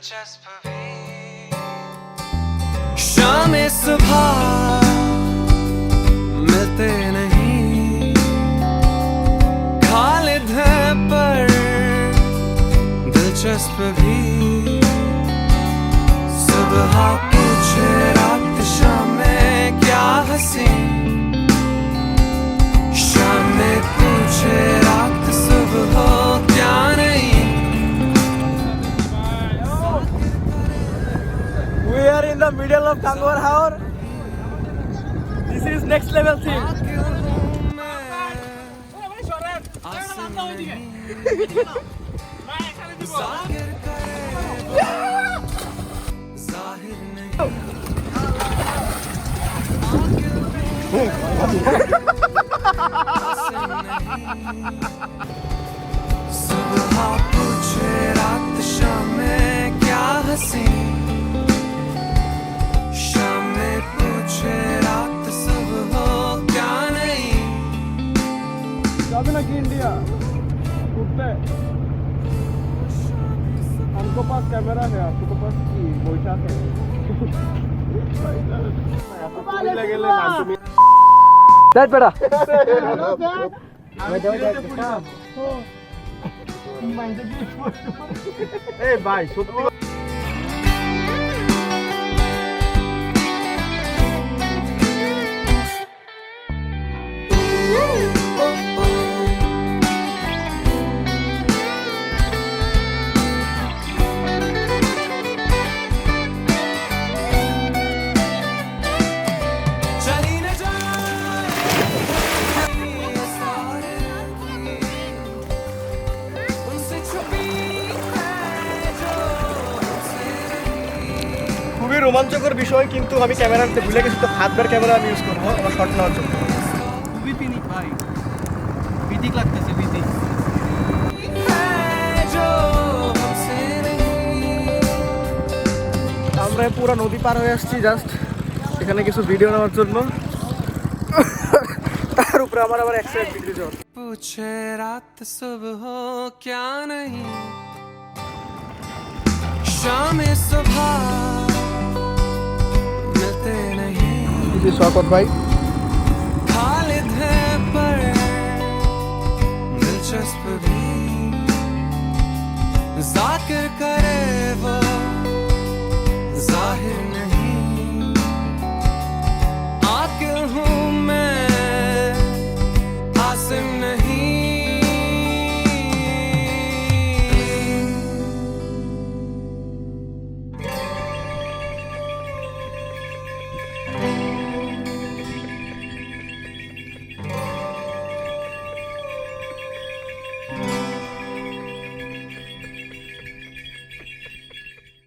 दिलचस्प भी शाम सुबह मिलते नहीं खालिद है पर दिलचस्प भी सुबह पूछे रात शाम में क्या हंसी शाम में पूछे रात सुबह क्या नहीं We are in the middle of Kangar Haur. This is next level thing. सुबह पूछे रात शाम में क्या हंसी शाम में पूछे रात सुबह क्या नहीं जाबे ना कि इंडिया घूमते हमको पास कैमरा है आपको पास की बैठा है बैठ बेटा ए भाई সত্যি খুবই রোমাঞ্চকর বিষয় কিন্তু আমি ক্যামেরাতে ভুলে গেছি তো হাতবার ক্যামেরা আমি ইউজ করবো আমার শর্ট নেওয়ার জন্য খুবই পিনিক ভাই বিদিক লাগতেছে বিদিক আমরা পুরো নদী পার হয়ে আসছি জাস্ট এখানে কিছু ভিডিও নেওয়ার জন্য তার উপরে আমার আবার 101 ডিগ্রি জ্বর पूछे रात सुबह क्या नहीं शाम सुबह मिलते नहीं শকত ভাই खालिद है पर दिलचस्प भी जाकिर करे वो